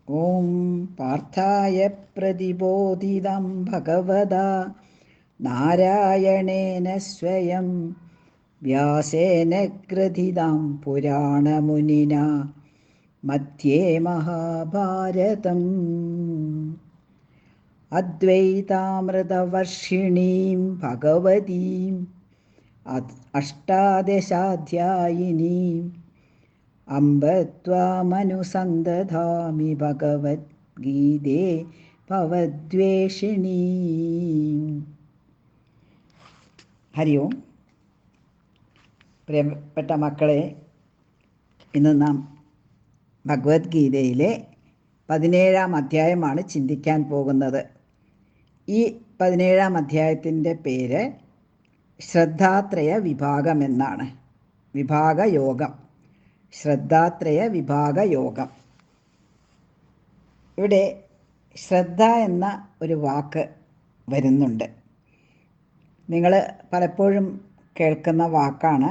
ഓം പാർത്ഥായ പ്രതിബോധിതം ഭഗവതാ നാരായണേന സ്വയം വ്യാസേന ഗ്രഥിതം പുരാണമുനിന മധ്യേ മഹാഭാരതം. അദ്വൈതാമൃതവർഷിണീം ഭഗവതീം അഷ്ടാദശാധ്യായിനീം അംബ ത്വാമനുസന്തധാമി ഭഗവദ്ഗീതേ ഭവദ്വേഷിണീം. ഹരി ഓം. പ്രിയപ്പെട്ട മക്കളെ, ഇന്ന് നാം ഭഗവത്ഗീതയിലെ 17-ാം അധ്യായമാണ് ചിന്തിക്കാൻ പോകുന്നത്. ഈ 17-ാം അധ്യായത്തിൻ്റെ പേര് ശ്രദ്ധാത്രയ വിഭാഗം എന്നാണ്. വിഭാഗയോഗം, ശ്രദ്ധാത്രയ വിഭാഗയോഗം. ഇവിടെ ശ്രദ്ധ എന്ന ഒരു വാക്ക് വരുന്നുണ്ട്. നിങ്ങൾ പലപ്പോഴും കേൾക്കുന്ന വാക്കാണ്.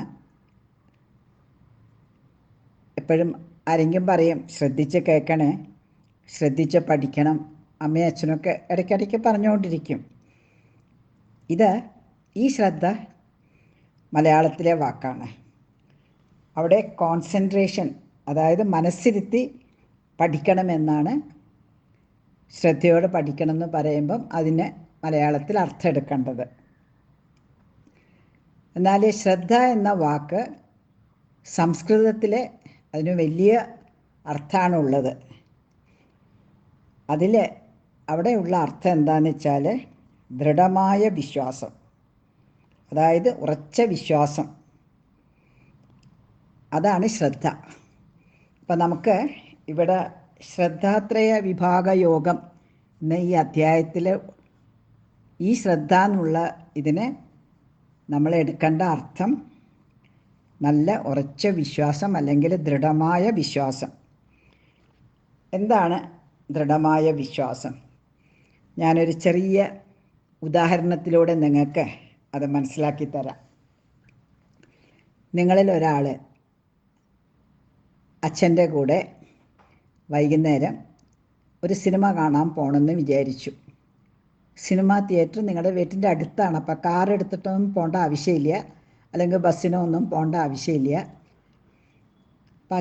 എപ്പോഴും ആരെങ്കിലും പറയും, ശ്രദ്ധിച്ച് കേൾക്കണേ, ശ്രദ്ധിച്ച് പഠിക്കണം. അമ്മയും അച്ഛനൊക്കെ ഇടയ്ക്കിടയ്ക്ക് പറഞ്ഞുകൊണ്ടിരിക്കും. ഈ ശ്രദ്ധ മലയാളത്തിലെ വാക്കാണ്. അവിടെ കോൺസെൻട്രേഷൻ, അതായത് മനസ്സിരുത്തി പഠിക്കണമെന്നാണ്. ശ്രദ്ധയോടെ പഠിക്കണമെന്ന് പറയുമ്പം അതിന് മലയാളത്തിൽ അർത്ഥം എടുക്കേണ്ടത്. എന്നാൽ ശ്രദ്ധ എന്ന വാക്ക് സംസ്കൃതത്തിലെ അതിന് വലിയ അർത്ഥമാണുള്ളത്. അവിടെയുള്ള അർത്ഥം എന്താണെന്ന് വെച്ചാൽ ദൃഢമായ വിശ്വാസം, അതായത് ഉറച്ച വിശ്വാസം. അതാണ് ശ്രദ്ധ. അപ്പം നമുക്ക് ഇവിടെ ശ്രദ്ധാത്രയ വിഭാഗയോഗം എന്ന ഈ അധ്യായത്തിൽ ഈ ശ്രദ്ധ എന്നുള്ള ഇതിന് നമ്മൾ എടുക്കേണ്ട അർത്ഥം നല്ല ഉറച്ച വിശ്വാസം അല്ലെങ്കിൽ ദൃഢമായ വിശ്വാസം. എന്താണ് ദൃഢമായ വിശ്വാസം? ഞാനൊരു ചെറിയ ഉദാഹരണത്തിലൂടെ നിങ്ങൾക്ക് അത് മനസ്സിലാക്കി തരാം. നിങ്ങളിൽ ഒരാൾ അച്ഛൻ്റെ കൂടെ വൈകുന്നേരം ഒരു സിനിമ കാണാൻ പോകണമെന്ന് വിചാരിച്ചു. സിനിമ തിയേറ്റർ നിങ്ങളുടെ വീട്ടിൻ്റെ അടുത്താണ്. അപ്പോൾ കാർ എടുത്തിട്ടൊന്നും പോകേണ്ട ആവശ്യമില്ല, അല്ലെങ്കിൽ ബസ്സിനോ ഒന്നും പോകേണ്ട ആവശ്യമില്ല. അപ്പം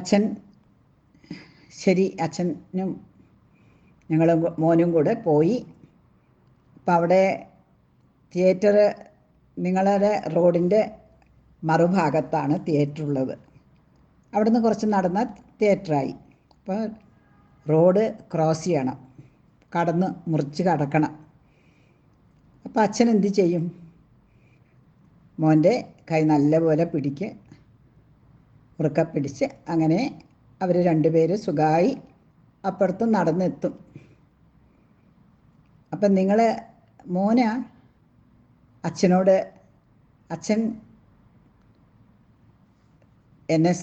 അച്ഛനും ഞങ്ങളും മോനും കൂടെ പോയി. അപ്പം അവിടെ തിയേറ്റർ നിങ്ങളുടെ റോഡിൻ്റെ മറുഭാഗത്താണ് തിയേറ്റർ ഉള്ളത്. അവിടെ നിന്ന് കുറച്ച് നടന്നാൽ തിയേറ്ററായി. അപ്പോൾ റോഡ് ക്രോസ് ചെയ്യണം, മുറിച്ച് കടക്കണം. അപ്പോൾ അച്ഛൻ എന്ത് ചെയ്യും? മോൻ്റെ കൈ നല്ലപോലെ ഉറക്കെ പിടിച്ച് അങ്ങനെ അവർ രണ്ടുപേരും സുഖമായി അപ്പുറത്ത് നടന്നെത്തും. അപ്പം മോന് അച്ഛനോട്, അച്ഛൻ എന്നെ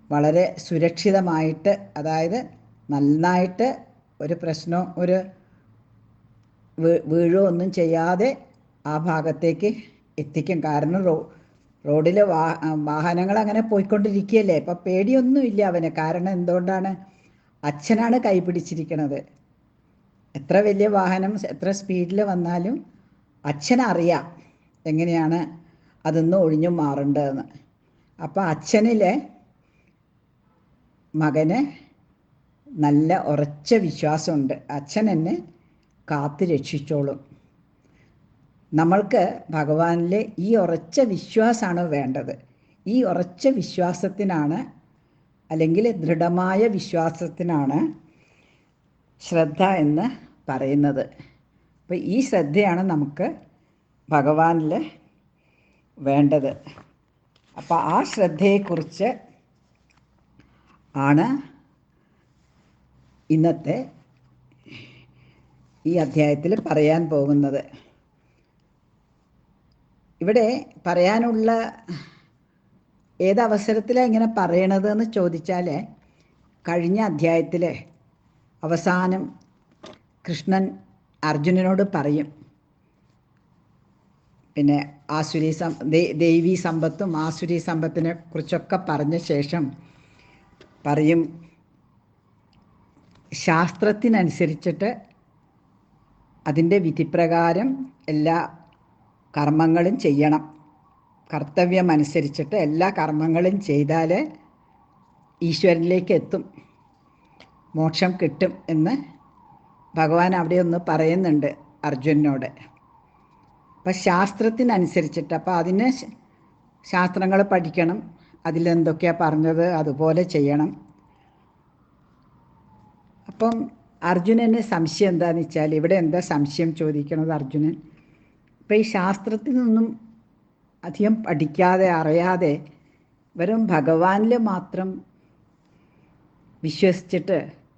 വളരെ സുരക്ഷിതമായിട്ട്, അതായത് നന്നായിട്ട് ഒരു പ്രശ്നമോ ഒരു വീഴോ ഒന്നും ചെയ്യാതെ ആ ഭാഗത്തേക്ക് എത്തിക്കും. കാരണം റോഡിൽ വാഹനങ്ങൾ അങ്ങനെ പോയിക്കൊണ്ടിരിക്കുകയല്ലേ. അപ്പം പേടിയൊന്നുമില്ല അവന്. കാരണം എന്തുകൊണ്ടാണ്? അച്ഛനാണ് കൈ പിടിച്ചിരിക്കുന്നത്. എത്ര വലിയ വാഹനം എത്ര സ്പീഡിൽ വന്നാലും അച്ഛനറിയാം എങ്ങനെയാണ് അതൊന്ന് ഒഴിഞ്ഞു മാറേണ്ടതെന്ന്. അപ്പം അച്ഛനിലെ മകന് നല്ല ഉറച്ച വിശ്വാസമുണ്ട്, അച്ഛൻ എന്നെ കാത്തു രക്ഷിച്ചോളും. നമ്മൾക്ക് ഭഗവാനിലെ ഈ ഉറച്ച വിശ്വാസമാണ് വേണ്ടത്. ഈ ഉറച്ച വിശ്വാസത്തിനാണ്, അല്ലെങ്കിൽ ദൃഢമായ വിശ്വാസത്തിനാണ് ശ്രദ്ധ എന്ന് പറയുന്നത്. അപ്പോൾ ഈ ശ്രദ്ധയാണ് നമുക്ക് ഭഗവാനിൽ വേണ്ടത്. അപ്പോൾ ആ ശ്രദ്ധയെക്കുറിച്ച് ആണ് ഇന്നത്തെ ഈ അധ്യായത്തിൽ പറയാൻ പോകുന്നത്. ഇവിടെ പറയാനുള്ള ഏതവസരത്തിലാണ് ഇങ്ങനെ പറയണതെന്ന് ചോദിച്ചാൽ, കഴിഞ്ഞ അധ്യായത്തിൽ അവസാനം കൃഷ്ണൻ അർജുനനോട് പറയും, പിന്നെ ദൈവീ സമ്പത്തും ആസുരി സമ്പത്തിനെ കുറിച്ചൊക്കെ പറഞ്ഞ ശേഷം പറയും, ശാസ്ത്രത്തിനനുസരിച്ചിട്ട് അതിൻ്റെ വിധിപ്രകാരം എല്ലാ കർമ്മങ്ങളും ചെയ്യണം. കർത്തവ്യമനുസരിച്ചിട്ട് എല്ലാ കർമ്മങ്ങളും ചെയ്താൽ ഈശ്വരനിലേക്ക് എത്തും, മോക്ഷം കിട്ടും എന്ന് ഭഗവാൻ അവിടെ ഒന്ന് പറയുന്നുണ്ട് അർജുനനോട്. അപ്പം ശാസ്ത്രത്തിനനുസരിച്ചിട്ട്, അപ്പം അതിന് ശാസ്ത്രങ്ങൾ പഠിക്കണം, അതിലെന്തൊക്കെയാണ് പറഞ്ഞത് അതുപോലെ ചെയ്യണം. അപ്പം അർജുനന് സംശയം എന്താണെന്ന് വെച്ചാൽ, ഇവിടെ എന്താ സംശയം ചോദിക്കണത് അർജുനൻ? ഇപ്പം ഈ ശാസ്ത്രത്തിൽ നിന്നും അധികം പഠിക്കാതെ അറിയാതെ വെറും ഭഗവാനിൽ മാത്രം വിശ്വസിച്ചിട്ട്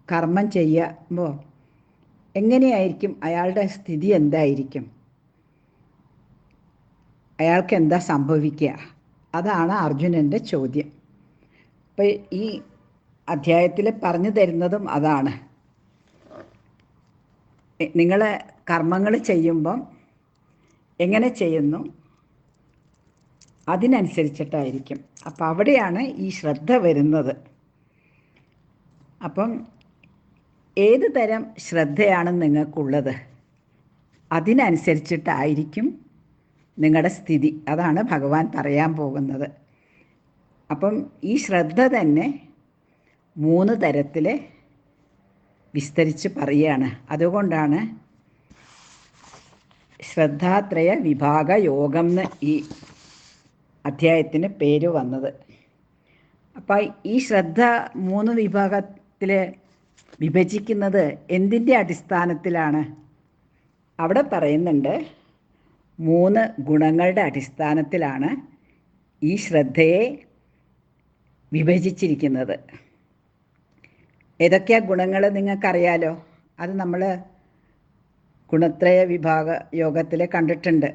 കർമ്മം ചെയ്യുമ്പോൾ എങ്ങനെയായിരിക്കും അയാളുടെ സ്ഥിതി? എന്തായിരിക്കും? അയാൾക്ക് എന്താ സംഭവിക്കുക? അതാണ് അർജുനൻ്റെ ചോദ്യം. അപ്പം ഈ അധ്യായത്തിൽ പറഞ്ഞു തരുന്നതും അതാണ്. നിങ്ങൾ കർമ്മങ്ങൾ ചെയ്യുമ്പം എങ്ങനെ ചെയ്യുന്നു അതിനനുസരിച്ചിട്ടായിരിക്കും. അപ്പം അവിടെയാണ് ഈ ശ്രദ്ധ വരുന്നത്. അപ്പം ഏത് തരം ശ്രദ്ധയാണ് നിങ്ങൾക്കുള്ളത് അതിനനുസരിച്ചിട്ടായിരിക്കും നിങ്ങളുടെ സ്ഥിതി. അതാണ് ഭഗവാൻ പറയാൻ പോകുന്നത്. അപ്പം ഈ ശ്രദ്ധ തന്നെ 3 തരത്തിൽ വിസ്തരിച്ച് പറയുകയാണ്. അതുകൊണ്ടാണ് ശ്രദ്ധാത്രയ വിഭാഗ യോഗം എന്ന് ഈ അധ്യായത്തിന് പേര് വന്നത്. അപ്പം ഈ ശ്രദ്ധ 3 വിഭാഗത്തിൽ വിഭജിക്കുന്നത് എന്തിൻ്റെ അടിസ്ഥാനത്തിലാണ്? അവിടെ പറയുന്നുണ്ട് 3 ഗുണങ്ങളുടെ അടിസ്ഥാനത്തിലാണ് ഈ ശ്രദ്ധയെ വിഭജിച്ചിരിക്കുന്നത്. ഏതൊക്കെയാണ് ഗുണങ്ങൾ നിങ്ങൾക്കറിയാലോ. അത് നമ്മൾ ഗുണത്രയ വിഭാഗ യോഗത്തിൽ കണ്ടിട്ടുണ്ട്.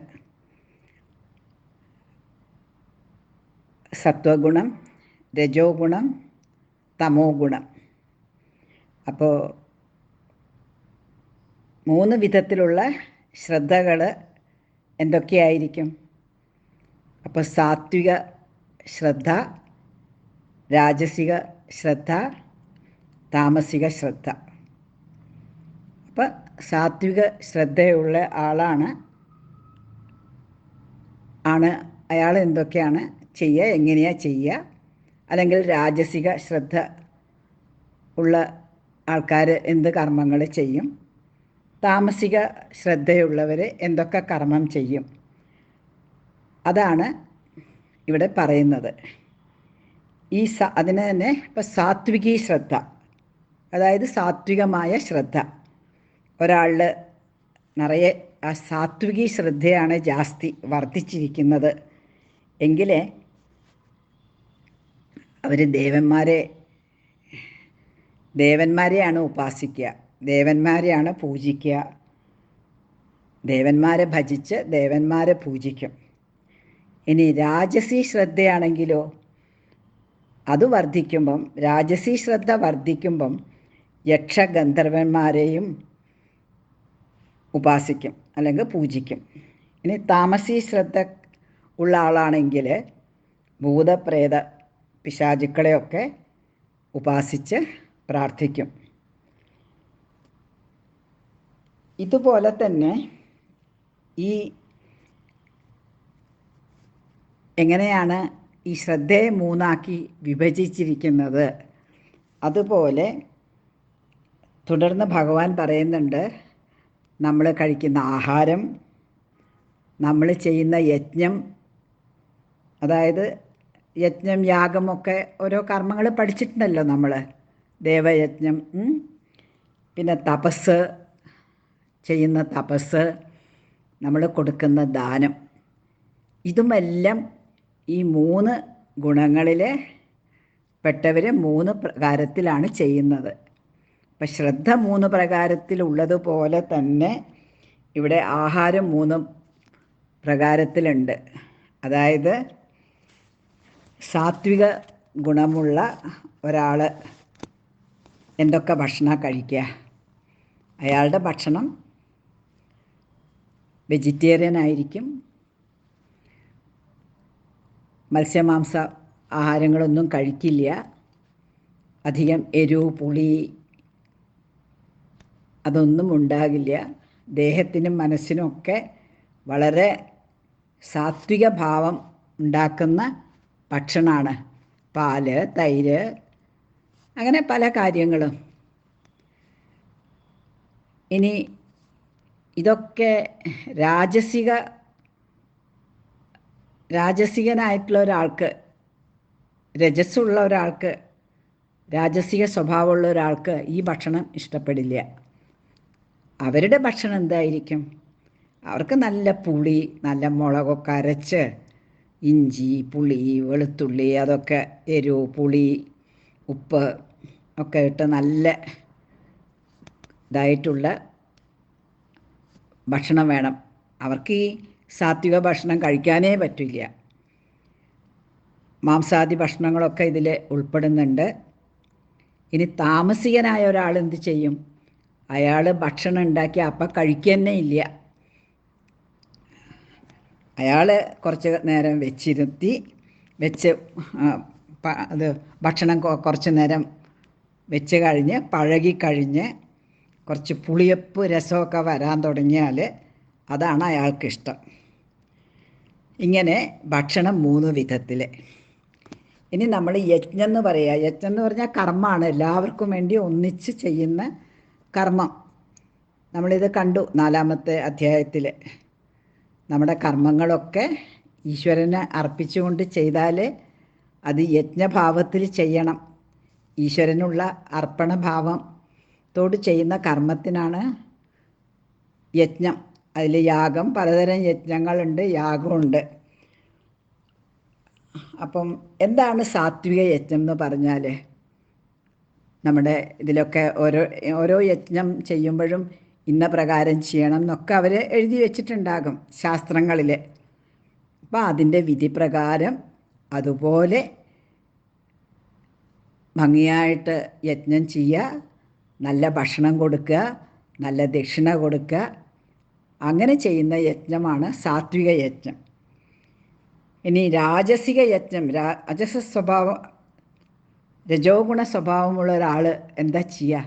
സത്വഗുണം, രജോ ഗുണം, തമോ ഗുണം. അപ്പോൾ 3 വിധത്തിലുള്ള ശ്രദ്ധകൾ എന്തൊക്കെയായിരിക്കും? അപ്പോൾ സാത്വിക ശ്രദ്ധ, രാജസിക ശ്രദ്ധ, താമസിക ശ്രദ്ധ. അപ്പം സാത്വിക ശ്രദ്ധയുള്ള ആളാണ് അയാൾ എന്തൊക്കെയാണ് ചെയ്യുക, എങ്ങനെയാണ് ചെയ്യുക? അല്ലെങ്കിൽ രാജസിക ശ്രദ്ധ ഉള്ള ആൾക്കാർ എന്ത് കർമ്മങ്ങൾ ചെയ്യും? താമസിക ശ്രദ്ധയുള്ളവർ എന്തൊക്കെ കർമ്മം ചെയ്യും? അതാണ് ഇവിടെ പറയുന്നത്. അതിന് തന്നെ ഇപ്പം സാത്വികീ ശ്രദ്ധ, അതായത് സാത്വികമായ ശ്രദ്ധ. ഒരാളിൽ നിറയെ ആ സാത്വികീ ശ്രദ്ധയാണ് ജാസ്തി വർദ്ധിച്ചിരിക്കുന്നത് എങ്കിൽ അവർ ദേവന്മാരെയാണ് ഉപാസിക്കുക, ദേവന്മാരെയാണ് പൂജിക്കുക, ദേവന്മാരെ ഭജിച്ച് ദേവന്മാരെ പൂജിക്കും. ഇനി രാജസീ ശ്രദ്ധയാണെങ്കിലോ അത് വർദ്ധിക്കുമ്പം, രാജസീ ശ്രദ്ധ വർദ്ധിക്കുമ്പം യക്ഷഗന്ധർവന്മാരെയും ഉപാസിക്കും അല്ലെങ്കിൽ പൂജിക്കും. ഇനി താമസീ ശ്രദ്ധ ഉള്ള ആളാണെങ്കിൽ ഭൂതപ്രേത പിശാചുക്കളെയൊക്കെ ഉപാസിച്ച് പ്രാർത്ഥിക്കും. ഇതുപോലെ തന്നെ ഈ എങ്ങനെയാണ് ഈ ശ്രദ്ധയെ 3ആക്കി വിഭജിച്ചിരിക്കുന്നത്? അതുപോലെ തുടർന്ന് ഭഗവാൻ പറയുന്നുണ്ട്, നമ്മൾ കഴിക്കുന്ന ആഹാരം, നമ്മൾ ചെയ്യുന്ന യജ്ഞം, അതായത് യജ്ഞം യാഗമൊക്കെ ഓരോ കർമ്മങ്ങൾ പഠിച്ചിട്ടുണ്ടല്ലോ നമ്മൾ. ദേവയജ്ഞം, പിന്നെ ചെയ്യുന്ന തപസ്, നമ്മൾ കൊടുക്കുന്ന ദാനം, ഇതുമെല്ലാം ഈ 3 ഗുണങ്ങളിൽ പെട്ടവർ 3 പ്രകാരത്തിലാണ് ചെയ്യുന്നത്. അപ്പം ശ്രദ്ധ 3 പ്രകാരത്തിലുള്ളതുപോലെ തന്നെ ഇവിടെ ആഹാരം 3 പ്രകാരത്തിലുണ്ട്. അതായത് സാത്വിക ഗുണമുള്ള ഒരാൾ എന്തൊക്കെ ഭക്ഷണം കഴിക്കുക? അയാളുടെ ഭക്ഷണം വെജിറ്റേറിയൻ ആയിരിക്കും, മത്സ്യമാംസ ആഹാരങ്ങളൊന്നും കഴിക്കില്ല, അധികം എരിവ് പുളി അതൊന്നും ഉണ്ടാകില്ല. ദേഹത്തിനും മനസ്സിനും ഒക്കെ വളരെ സാത്വിക ഭാവം ഉണ്ടാക്കുന്ന ഭക്ഷണമാണ് പാല്, തൈര്, അങ്ങനെ പല കാര്യങ്ങളും. ഇനി ഇതൊക്കെ രാജസികനായിട്ടുള്ള ഒരാൾക്ക്, രജസ്സുള്ള ഒരാൾക്ക്, രാജസിക സ്വഭാവമുള്ള ഒരാൾക്ക് ഈ ഭക്ഷണം ഇഷ്ടപ്പെടില്ല. അവരുടെ ഭക്ഷണം എന്തായിരിക്കും? അവർക്ക് നല്ല പുളി, നല്ല മുളകൊക്കെ അരച്ച്, ഇഞ്ചി, പുളി, വെളുത്തുള്ളി, അതൊക്കെ എരിവ്, പുളി, ഉപ്പ് ഒക്കെ ഇട്ട് നല്ല ഇതായിട്ടുള്ള ഭക്ഷണം വേണം. അവർക്ക് ഈ സാത്വിക ഭക്ഷണം കഴിക്കാനേ പറ്റില്ല. മാംസാദി ഭക്ഷണങ്ങളൊക്കെ ഇതിൽ ഉൾപ്പെടുന്നുണ്ട്. ഇനി താമസികനായ ഒരാൾ എന്ത് ചെയ്യും? അയാൾ ഭക്ഷണം ഉണ്ടാക്കി അപ്പം കഴിക്കുക തന്നെ ഇല്ല. അയാൾ കുറച്ച് നേരം വെച്ച് അത് ഭക്ഷണം കുറച്ച് നേരം വെച്ച് കഴിഞ്ഞ് പഴകിക്കഴിഞ്ഞ് കുറച്ച് പുളിയപ്പ് രസമൊക്കെ വരാൻ തുടങ്ങിയാൽ അതാണ് അയാൾക്കിഷ്ടം. ഇങ്ങനെ ഭക്ഷണം 3 വിധത്തിൽ. ഇനി നമ്മൾ യജ്ഞം എന്ന് പറയുക. യജ്ഞം എന്ന് പറഞ്ഞാൽ കർമ്മമാണ്, എല്ലാവർക്കും വേണ്ടി ഒന്നിച്ച് ചെയ്യുന്ന കർമ്മം. നമ്മളിത് കണ്ടു 4-ാമത്തെ അധ്യായത്തിൽ. നമ്മുടെ കർമ്മങ്ങളൊക്കെ ഈശ്വരനെ അർപ്പിച്ചുകൊണ്ട് ചെയ്താൽ അത് യജ്ഞഭാവത്തിൽ ചെയ്യണം. ഈശ്വരനുള്ള അർപ്പണഭാവത്തോട് ചെയ്യുന്ന കർമ്മത്തിനാണ് യജ്ഞം. അതിൽ യാഗം, പലതരം യജ്ഞങ്ങളുണ്ട്, യാഗമുണ്ട്. അപ്പം എന്താണ് സാത്വിക യജ്ഞം എന്ന് പറഞ്ഞാൽ? നമ്മുടെ ഇതിലൊക്കെ ഓരോ യജ്ഞം ചെയ്യുമ്പോഴും ഇന്ന പ്രകാരം ചെയ്യണം എന്നൊക്കെ അവർ എഴുതി വച്ചിട്ടുണ്ടാകും ശാസ്ത്രങ്ങളിൽ. അപ്പം അതിൻ്റെ വിധി പ്രകാരം അതുപോലെ ഭംഗിയായിട്ട് യജ്ഞം ചെയ്യുക, നല്ല ഭക്ഷണം കൊടുക്കുക, നല്ല ദക്ഷിണ കൊടുക്കുക, അങ്ങനെ ചെയ്യുന്ന യജ്ഞമാണ് സാത്വിക യജ്ഞം. ഇനി രാജസിക യജ്ഞം, രജോ ഗുണ സ്വഭാവമുള്ള ഒരാൾ എന്താ ചെയ്യുക?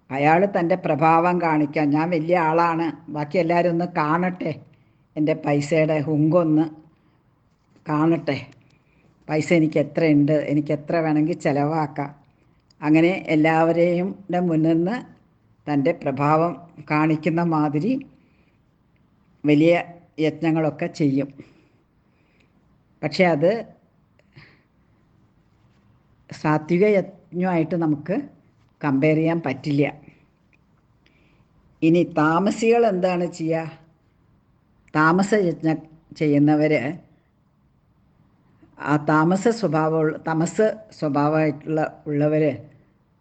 അയാൾ തൻ്റെ പ്രഭാവം കാണിക്കാൻ, ഞാൻ വലിയ ആളാണ്, ബാക്കി എല്ലാവരും ഒന്ന് കാണട്ടെ, എൻ്റെ പൈസയുടെ ഹുങ്കൊന്ന് കാണട്ടെ, പൈസ എനിക്ക് എത്രയുണ്ട്, എനിക്ക് എത്ര വേണമെങ്കിൽ ചിലവാക്കാം, അങ്ങനെ എല്ലാവരെയും മുന്നിൽ നിന്ന് തൻ്റെ പ്രഭാവം കാണിക്കുന്ന മാതിരി വലിയ യജ്ഞങ്ങളൊക്കെ ചെയ്യും. പക്ഷെ അത് സാത്വിക യജ്ഞമായിട്ട് നമുക്ക് കമ്പയർ ചെയ്യാൻ പറ്റില്ല. ഇനി താമസികൾ എന്താണ് ചെയ്യുക? താമസ യജ്ഞം ചെയ്യുന്നവർ ആ തമസ് സ്വഭാവമായിട്ടുള്ളവർ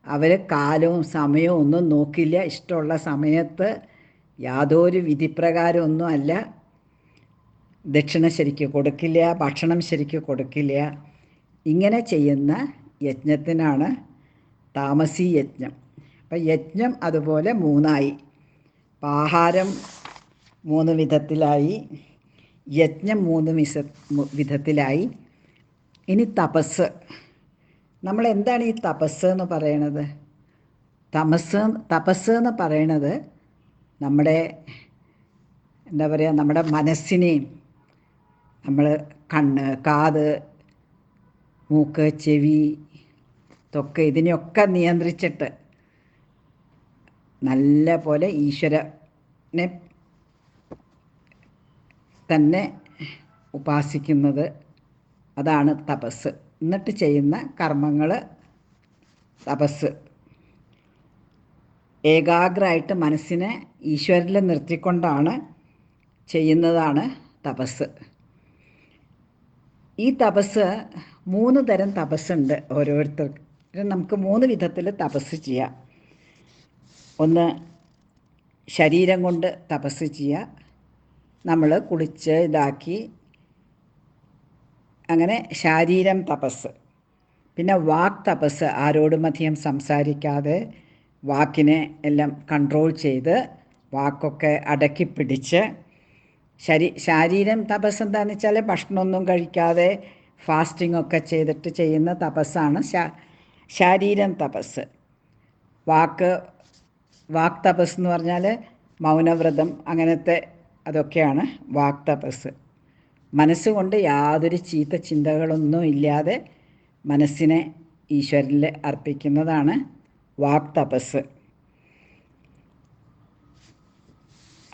അവർ കാലവും സമയവും ഒന്നും നോക്കില്ല. ഇഷ്ടമുള്ള സമയത്ത് യാതൊരു വിധിപ്രകാരമൊന്നും അല്ല, ദക്ഷിണ ശരിക്ക് കൊടുക്കില്ല, ഭക്ഷണം ശരിക്ക് കൊടുക്കില്ല. ഇങ്ങനെ ചെയ്യുന്ന യജ്ഞത്തിനാണ് താമസി യജ്ഞം. അപ്പം യജ്ഞം അതുപോലെ 3ആയി. ആഹാരം 3 വിധത്തിലായി, യജ്ഞം 3 വിധത്തിലായി. ഇനി തപസ്. നമ്മൾ എന്താണ് ഈ തപസ് എന്ന് പറയണത്? തപസ് എന്ന് പറയണത് നമ്മുടെ എന്താ പറയുക, നമ്മുടെ മനസ്സിനെയും, നമ്മൾ കണ്ണ്, കാത്, മൂക്ക്, ചെവി, ത്വക്ക്, ഇതിനെയൊക്കെ നിയന്ത്രിച്ചിട്ട് നല്ല പോലെ ഈശ്വരനെ തന്നെ ഉപാസിക്കുന്നത്, അതാണ് തപസ്. എന്നിട്ട് ചെയ്യുന്ന കർമ്മങ്ങൾ തപസ്. ഏകാഗ്രമായിട്ട് മനസ്സിനെ ഈശ്വരനിൽ നിർത്തിക്കൊണ്ടാണ് ചെയ്യുന്നതാണ് തപസ്. ഈ തപസ് 3 തരം തപസ്സുണ്ട്. ഓരോരുത്തർക്കും നമുക്ക് 3 വിധത്തിൽ തപസ് ചെയ്യാം. ഒന്ന് ശരീരം കൊണ്ട് തപസ് ചെയ്യുക, നമ്മൾ കുളിച്ച് ഇതാക്കി, അങ്ങനെ ശാരീരം തപസ്. പിന്നെ വാക് തപസ്, ആരോടും അധികം സംസാരിക്കാതെ വാക്കിനെ എല്ലാം കൺട്രോൾ ചെയ്ത് വാക്കൊക്കെ അടക്കി പിടിച്ച്. ശാരീരം തപസ് എന്താണെന്ന് വെച്ചാൽ ഭക്ഷണമൊന്നും കഴിക്കാതെ ഫാസ്റ്റിംഗ് ഒക്കെ ചെയ്തിട്ട് ചെയ്യുന്ന തപസ്സാണ് ശാരീരം തപസ്. വാക്ക് വാക് തപസ് എന്ന് പറഞ്ഞാൽ മൗനവ്രതം അങ്ങനത്തെ അതൊക്കെയാണ് വാക് തപസ്. മനസ്സുകൊണ്ട് യാതൊരു ചീത്ത ചിന്തകളൊന്നും ഇല്ലാതെ മനസ്സിനെ ഈശ്വരനിൽ അർപ്പിക്കുന്നതാണ് വാക് തപസ്.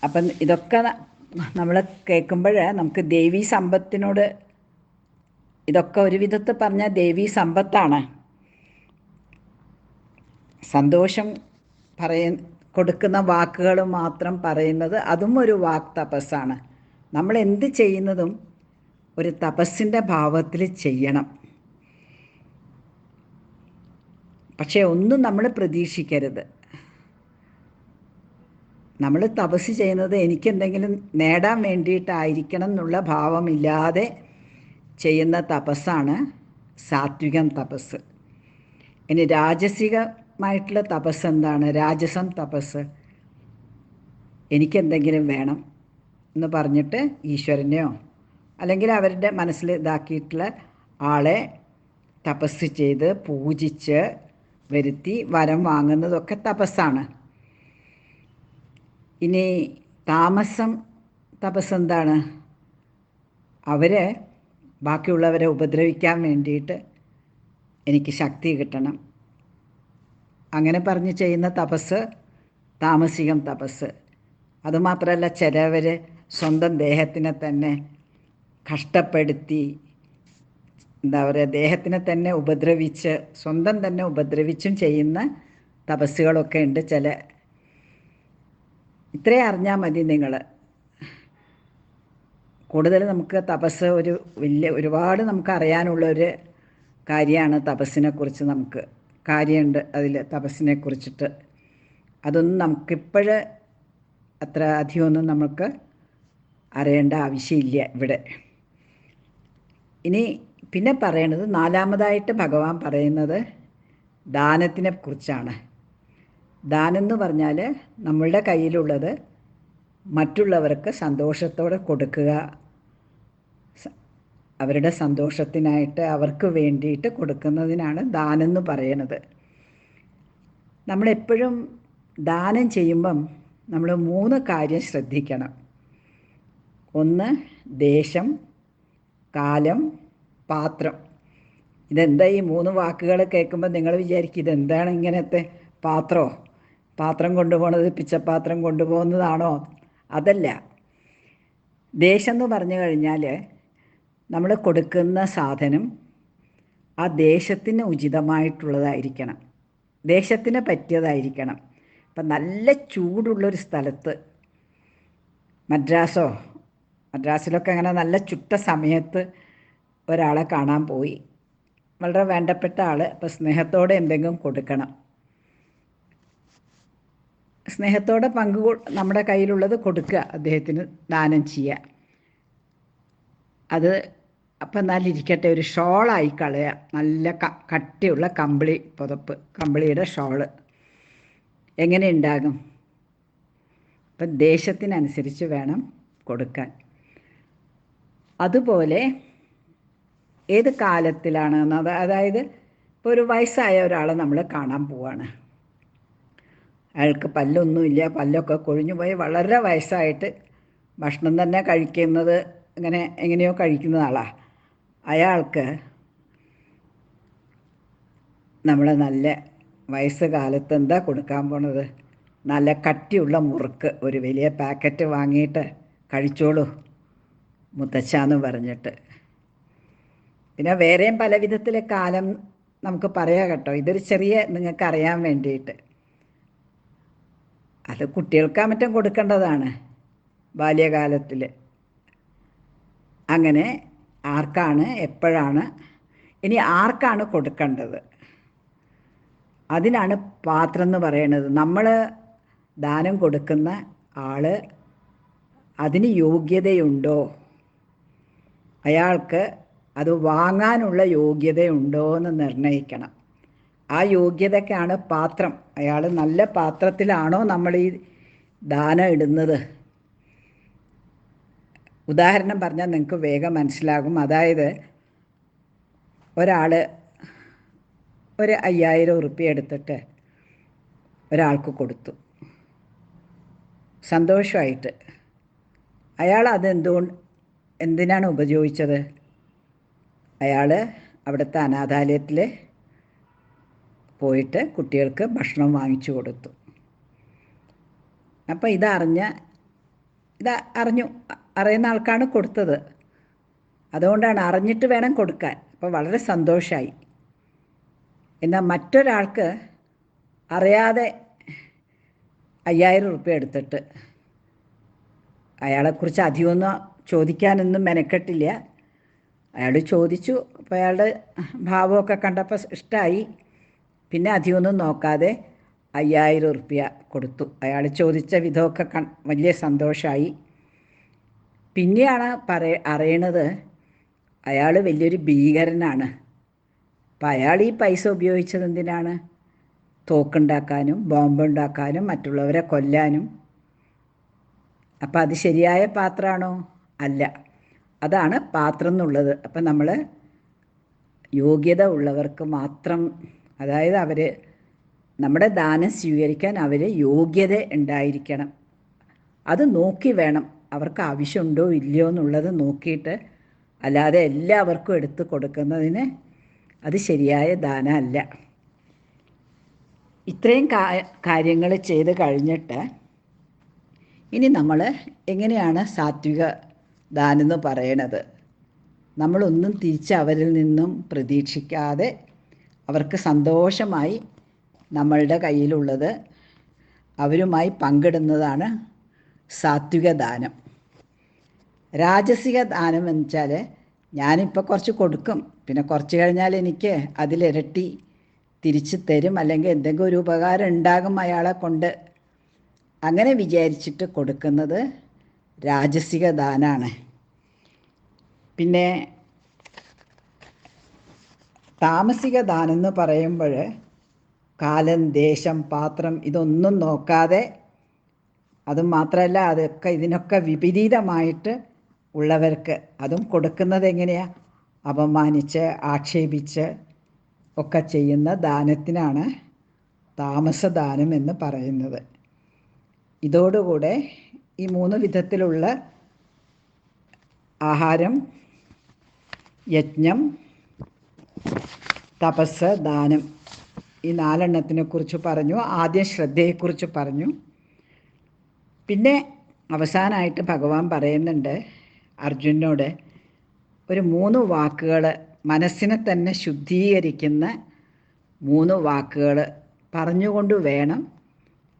അപ്പം ഇതൊക്കെ നമ്മൾ കേൾക്കുമ്പോൾ നമുക്ക് ദേവീ സമ്പത്തിനോട്, ഇതൊക്കെ ഒരു വിധത്തിൽ പറഞ്ഞാൽ ദേവീ സമ്പത്താണ്. സന്തോഷം കൊടുക്കുന്ന വാക്കുകൾ മാത്രം പറയുന്നത് അതും ഒരു വാക് തപസ്സാണ്. നമ്മൾ എന്ത് ചെയ്യുന്നതും ഒരു തപസ്സിൻ്റെ ഭാവത്തിൽ ചെയ്യണം. പക്ഷേ ഒന്നും നമ്മൾ പ്രതീക്ഷിക്കരുത്. നമ്മൾ തപസ് ചെയ്യുന്നത് എനിക്കെന്തെങ്കിലും നേടാൻ വേണ്ടിയിട്ടായിരിക്കണം എന്നുള്ള ഭാവമില്ലാതെ ചെയ്യുന്ന തപസ്സാണ് സാത്വികം തപസ്. ഇനി രാജസികമായിട്ടുള്ള തപസ് എന്താണ്? രാജസം തപസ് എനിക്കെന്തെങ്കിലും വേണം എന്ന് പറഞ്ഞിട്ട് ഈശ്വരനെയോ അല്ലെങ്കിൽ അവരുടെ മനസ്സിൽ ഇതാക്കിയിട്ടുള്ള ആളെ തപസ് ചെയ്ത് പൂജിച്ച് വരുത്തി വരം വാങ്ങുന്നതൊക്കെ തപസ്സാണ്. ഇനി താമസം തപസ് എന്താണ്? അവരെ ബാക്കിയുള്ളവരെ ഉപദ്രവിക്കാൻ വേണ്ടിയിട്ട് എനിക്ക് ശക്തി കിട്ടണം അങ്ങനെ പറഞ്ഞ് ചെയ്യുന്ന തപസ് താമസികം തപസ്. അതുമാത്രമല്ല, ചിലവർ സ്വന്തം ദേഹത്തിനെ തന്നെ കഷ്ടപ്പെടുത്തി, എന്താ പറയുക, ദേഹത്തിനെ തന്നെ ഉപദ്രവിച്ച്, സ്വന്തം തന്നെ ഉപദ്രവിച്ചും ചെയ്യുന്ന തപസ്സുകളൊക്കെ ഉണ്ട്. ഇത്രയും അറിഞ്ഞാൽ മതി നിങ്ങൾ. കൂടുതൽ നമുക്ക് തപസ് ഒരുപാട് നമുക്ക് അറിയാനുള്ളൊരു കാര്യമാണ് തപസ്സിനെക്കുറിച്ച്. നമുക്ക് കാര്യമുണ്ട് അതിൽ തപസ്സിനെ കുറിച്ചിട്ട്. അതൊന്നും നമുക്കിപ്പോഴ് അത്ര അധികമൊന്നും നമുക്ക് അറിയേണ്ട ആവശ്യമില്ല ഇവിടെ. ഇനി പിന്നെ പറയണത്, നാലാമതായിട്ട് ഭഗവാൻ പറയുന്നത് ദാനത്തിനെ കുറിച്ചാണ്. ദാനം എന്ന് പറഞ്ഞാൽ നമ്മളുടെ കയ്യിലുള്ളത് മറ്റുള്ളവർക്ക് സന്തോഷത്തോടെ കൊടുക്കുക, അവരുടെ സന്തോഷത്തിനായിട്ട് അവർക്ക് വേണ്ടിയിട്ട് കൊടുക്കുന്നതിനാണ് ദാനം എന്ന് പറയുന്നത്. നമ്മളെപ്പോഴും ദാനം ചെയ്യുമ്പം നമ്മൾ 3 കാര്യം ശ്രദ്ധിക്കണം. ഒന്ന് ദേശം, കാലം, പാത്രം. ഇതെന്താ ഈ 3 വാക്കുകൾ കേൾക്കുമ്പോൾ നിങ്ങൾ വിചാരിക്കും ഇതെന്താണ് ഇങ്ങനത്തെ പാത്രം കൊണ്ടുപോകുന്നത് പിച്ചപ്പാത്രം കൊണ്ടുപോകുന്നതാണോ? അതല്ല. ദേശം എന്ന് പറഞ്ഞു കഴിഞ്ഞാൽ നമ്മൾ കൊടുക്കുന്ന സാധനം ആ ദേശത്തിന് ഉചിതമായിട്ടുള്ളതായിരിക്കണം, ദേശത്തിന് പറ്റിയതായിരിക്കണം. ഇപ്പം നല്ല ചൂടുള്ളൊരു സ്ഥലത്ത്, മദ്രാസിലൊക്കെ അങ്ങനെ നല്ല ചുട്ട സമയത്ത് ഒരാളെ കാണാൻ പോയി, വളരെ വേണ്ടപ്പെട്ട ആൾ. അപ്പോൾ സ്നേഹത്തോടെ എന്തെങ്കിലും കൊടുക്കണം. സ്നേഹത്തോടെ നമ്മുടെ കയ്യിലുള്ളത് കൊടുക്കുക, അദ്ദേഹത്തിന് ദാനം ചെയ്യുക. അത് അപ്പം എന്നാലിരിക്കട്ടെ, ഒരു ഷോളായി കളയുക. നല്ല കട്ടിയുള്ള പുതപ്പ്, കമ്പിളിയുടെ ഷോള് എങ്ങനെ ഉണ്ടാകും? അപ്പം ദേശത്തിനനുസരിച്ച് വേണം കൊടുക്കാൻ. അതുപോലെ ഏത് കാലത്തിലാണ്, അതായത് ഇപ്പോൾ ഒരു വയസ്സായ ഒരാളെ നമ്മൾ കാണാൻ പോവാണ്. അയാൾക്ക് പല്ലൊന്നുമില്ല, പല്ലൊക്കെ കൊഴിഞ്ഞു പോയി, വളരെ വയസ്സായിട്ട് ഭക്ഷണം തന്നെ കഴിക്കുന്നത് എങ്ങനെയോ കഴിക്കുന്ന ആളാണ്. അയാൾക്ക് നമ്മൾ നല്ല വയസ്സ് കാലത്ത് എന്താ കൊടുക്കാൻ പോണത്? നല്ല കട്ടിയുള്ള മുറുക്ക് ഒരു വലിയ പാക്കറ്റ് വാങ്ങിയിട്ട് കഴിച്ചോളൂ മുത്തച്ഛാന്ന് പറഞ്ഞിട്ട്. പിന്നെ വേറെയും പല വിധത്തിലെ കാലം നമുക്ക് പറയാം കേട്ടോ. ഇതൊരു ചെറിയ നിങ്ങൾക്ക് അറിയാൻ വേണ്ടിയിട്ട്. അത് കുട്ടികൾക്കാ മറ്റും കൊടുക്കേണ്ടതാണ് ബാല്യകാലത്തിൽ. അങ്ങനെ ആർക്കാണ്, എപ്പോഴാണ്, ഇനി ആർക്കാണ് കൊടുക്കേണ്ടത്, അതിനാണ് പാത്രം എന്ന് പറയുന്നത്. നമ്മൾ ദാനം കൊടുക്കുന്ന ആൾ അതിന് യോഗ്യതയുണ്ടോ, അയാൾക്ക് അത് വാങ്ങാനുള്ള യോഗ്യതയുണ്ടോ എന്ന് നിർണ്ണയിക്കണം. ആ യോഗ്യതയ്ക്കാണ് പാത്രം. അയാൾ നല്ല പാത്രത്തിലാണോ നമ്മൾ ഈ ദാനം ഇടുന്നത്? ഉദാഹരണം പറഞ്ഞാൽ നിങ്ങൾക്ക് വേഗം മനസ്സിലാകും. അതായത് ഒരാൾ ഒരു 5000 ഉറുപ്പ്യ എടുത്തിട്ട് ഒരാൾക്ക് കൊടുത്തു. സന്തോഷമായിട്ട്. അയാൾ എന്തിനാണ് ഉപയോഗിച്ചത്? അയാൾ അവിടുത്തെ അനാഥാലയത്തിൽ പോയിട്ട് കുട്ടികൾക്ക് ഭക്ഷണം വാങ്ങിച്ചു കൊടുത്തു. അപ്പോൾ അറിയുന്ന ആൾക്കാണ് കൊടുത്തത്. അതുകൊണ്ടാണ് അറിഞ്ഞിട്ട് വേണം കൊടുക്കാൻ. അപ്പോൾ വളരെ സന്തോഷമായി. എന്നാൽ മറ്റൊരാൾക്ക് അറിയാതെ 5000 റുപ്യ എടുത്തിട്ട്, അയാളെക്കുറിച്ച് അധികമൊന്നും ചോദിക്കാനൊന്നും മെനക്കെട്ടില്ല. അയാൾ ചോദിച്ചു. അപ്പോൾ അയാളുടെ ഭാവമൊക്കെ കണ്ടപ്പോൾ ഇഷ്ടമായി. പിന്നെ അധികമൊന്നും നോക്കാതെ 5000 റുപ്യ കൊടുത്തു. അയാൾ ചോദിച്ച വിധമൊക്കെ വലിയ സന്തോഷമായി. പിന്നെയാണ് അറിയണത് അയാൾ വലിയൊരു ഭീകരനാണ്. അപ്പം അയാൾ ഈ പൈസ ഉപയോഗിച്ചത് എന്തിനാണ്? തോക്കുണ്ടാക്കാനും ബോംബുണ്ടാക്കാനും മറ്റുള്ളവരെ കൊല്ലാനും. അപ്പം അത് ശരിയായ പാത്രമാണോ? അല്ല. അതാണ് പാത്രം എന്നുള്ളത്. അപ്പം നമ്മൾ യോഗ്യത ഉള്ളവർക്ക് മാത്രം, അതായത് നമ്മുടെ ദാനം സ്വീകരിക്കാൻ യോഗ്യത ഉണ്ടായിരിക്കണം. അത് നോക്കി വേണം. അവർക്ക് ആവശ്യമുണ്ടോ ഇല്ലയോ എന്നുള്ളത് നോക്കിയിട്ട്, അല്ലാതെ എല്ലാവർക്കും എടുത്ത് കൊടുക്കുന്നതിന് അത് ശരിയായ ദാനമല്ല. ഇത്രയും കാര്യങ്ങൾ ചെയ്ത് കഴിഞ്ഞിട്ട് ഇനി നമ്മൾ എങ്ങനെയാണ് സാത്വിക ദാനം എന്ന് പറയണത്? നമ്മളൊന്നും തിരിച്ച് അവരിൽ നിന്നും പ്രതീക്ഷിക്കാതെ അവർക്ക് സന്തോഷമായി നമ്മളുടെ കയ്യിലുള്ളത് അവരുമായി പങ്കിടുന്നതാണ് സാത്വിക ദാനം. രാജസിക ദാനം എന്ന് വെച്ചാൽ ഞാനിപ്പോൾ കുറച്ച് കൊടുക്കും, പിന്നെ കുറച്ച് കഴിഞ്ഞാൽ എനിക്ക് അതിലിരട്ടി തിരിച്ച് തരും, അല്ലെങ്കിൽ എന്തെങ്കിലും ഒരു ഉപകാരം ഉണ്ടാകും അയാളെ കൊണ്ട്, അങ്ങനെ വിചാരിച്ചിട്ട് കൊടുക്കുന്നത് രാജസിക ദാനമാണ്. പിന്നെ താമസിക ദാനം എന്ന് പറയുമ്പോൾ കാലം, ദേശം, പാത്രം ഇതൊന്നും നോക്കാതെ, അതും മാത്രമല്ല ഇതിനൊക്കെ വിപരീതമായിട്ട് ഉള്ളവർക്ക് അതും കൊടുക്കുന്നത് എങ്ങനെയാണ്? അപമാനിച്ച് ആക്ഷേപിച്ച് ഒക്കെ ചെയ്യുന്ന ദാനത്തിനാണ് താമസദാനം എന്ന് പറയുന്നത്. ഇതോടുകൂടെ ഈ 3 വിധത്തിലുള്ള ആഹാരം, യജ്ഞം, തപസ്, ദാനം, ഈ 4 എണ്ണത്തിനെക്കുറിച്ച് പറഞ്ഞു. ആദ്യം ശ്രദ്ധയെക്കുറിച്ച് പറഞ്ഞു. പിന്നെ അവസാനമായിട്ട് ഭഗവാൻ പറയുന്നുണ്ട് അർജുനനോട് ഒരു 3 വാക്കുകൾ, മനസ്സിനെ തന്നെ ശുദ്ധീകരിക്കുന്ന 3 വാക്കുകൾ പറഞ്ഞുകൊണ്ട് വേണം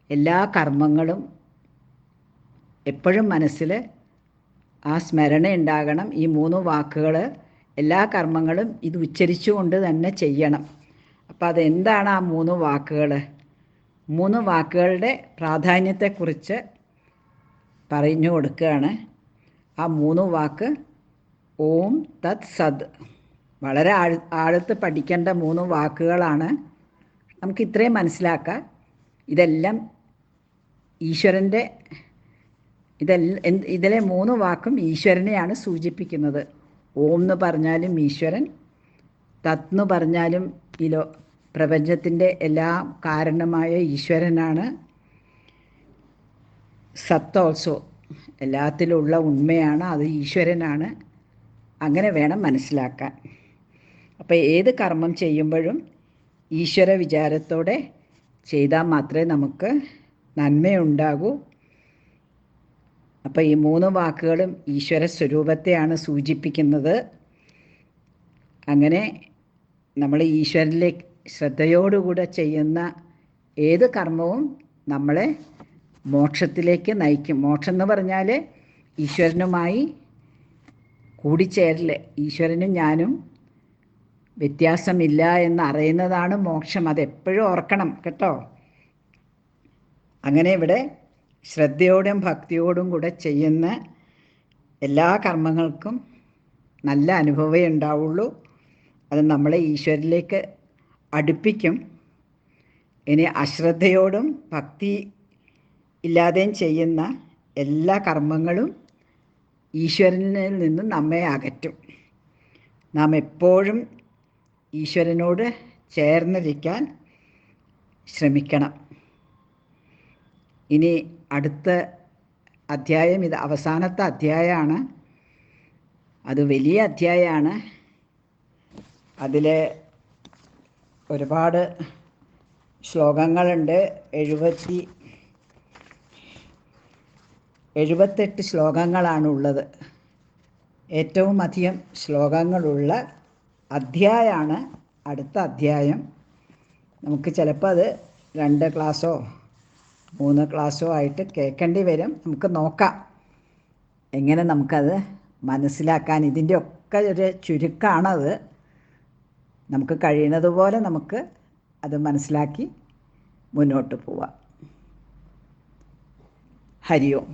എല്ലാ കർമ്മങ്ങളും. എപ്പോഴും മനസ്സിൽ ആ സ്മരണ ഉണ്ടാകണം. ഈ 3 വാക്കുകൾ എല്ലാ കർമ്മങ്ങളും ഇത് ഉച്ചരിച്ചുകൊണ്ട് തന്നെ ചെയ്യണം. അപ്പോൾ അതെന്താണ് ആ 3 വാക്കുകൾ? 3 വാക്കുകളുടെ പ്രാധാന്യത്തെക്കുറിച്ച് പറഞ്ഞു കൊടുക്കുകയാണ്. ആ 3 വാക്ക് ഓം തത് സത്. വളരെ ആഴത്ത് പഠിക്കേണ്ട 3 വാക്കുകളാണ്. നമുക്ക് ഇത്രയും മനസ്സിലാക്കാം. ഇതെല്ലാം ഈശ്വരൻ്റെ, ഇതിലെ 3 വാക്കും ഈശ്വരനെയാണ് സൂചിപ്പിക്കുന്നത്. ഓം എന്ന് പറഞ്ഞാലും ഈശ്വരൻ, തത് എന്ന് പറഞ്ഞാലും പ്രപഞ്ചത്തിൻ്റെ എല്ലാം കാരണമായ ഈശ്വരനാണ്. സത്ത് ഓൾസോ, എല്ലാത്തിലുള്ള ഉണ്മയാണ്, അത് ഈശ്വരനാണ്. അങ്ങനെ വേണം മനസ്സിലാക്കാൻ. അപ്പോൾ ഏത് കർമ്മം ചെയ്യുമ്പോഴും ഈശ്വര വിചാരത്തോടെ ചെയ്താൽ മാത്രമേ നമുക്ക് നന്മയുണ്ടാകൂ. അപ്പോൾ ഈ 3 വാക്കുകളും ഈശ്വര സ്വരൂപത്തെയാണ് സൂചിപ്പിക്കുന്നത്. അങ്ങനെ നമ്മൾ ഈശ്വരനിലേക്ക് ശ്രദ്ധയോടുകൂടെ ചെയ്യുന്ന ഏത് കർമ്മവും നമ്മളെ മോക്ഷത്തിലേക്ക് നയിക്കും. മോക്ഷം എന്ന് പറഞ്ഞാൽ ഈശ്വരനുമായി കൂടിച്ചേരൽ. ഈശ്വരനും ഞാനും വ്യത്യാസമില്ല എന്നറിയുന്നതാണ് മോക്ഷം. അതെപ്പോഴും ഓർക്കണം കേട്ടോ. അങ്ങനെ ഇവിടെ ശ്രദ്ധയോടും ഭക്തിയോടും കൂടെ ചെയ്യുന്ന എല്ലാ കർമ്മങ്ങൾക്കും നല്ല അനുഭവമേ ഉണ്ടാവുള്ളൂ. അത് നമ്മളെ ഈശ്വരനിലേക്ക് അടുപ്പിക്കും. ഇനി അശ്രദ്ധയോടും ഭക്തി ഇല്ലാതെയും ചെയ്യുന്ന എല്ലാ കർമ്മങ്ങളും ഈശ്വരനിൽ നിന്നും നമ്മെ അകറ്റും. നാം എപ്പോഴും ഈശ്വരനോട് ചേർന്നിരിക്കാൻ ശ്രമിക്കണം. ഇനി അടുത്ത അധ്യായം ഇത് അവസാനത്തെ അധ്യായമാണ്. അത് വലിയ അധ്യായമാണ്. അതിൽ ഒരുപാട് ശ്ലോകങ്ങളുണ്ട്. 78 ശ്ലോകങ്ങളാണുള്ളത്. ഏറ്റവും അധികം ശ്ലോകങ്ങളുള്ള അധ്യായമാണ് അടുത്ത അധ്യായം. നമുക്ക് ചിലപ്പോൾ അത് 2 ക്ലാസ്സോ 3 ക്ലാസ്സോ ആയിട്ട് കേൾക്കേണ്ടി വരും. നമുക്ക് നോക്കാം എങ്ങനെ നമുക്കത് മനസ്സിലാക്കാൻ. ഇതിൻ്റെ ഒക്കെ ഒരു ചുരുക്കമാണത്. നമുക്ക് കഴിയുന്നതുപോലെ നമുക്ക് അത് മനസ്സിലാക്കി മുന്നോട്ട് പോവാം. ഹരി ഓം.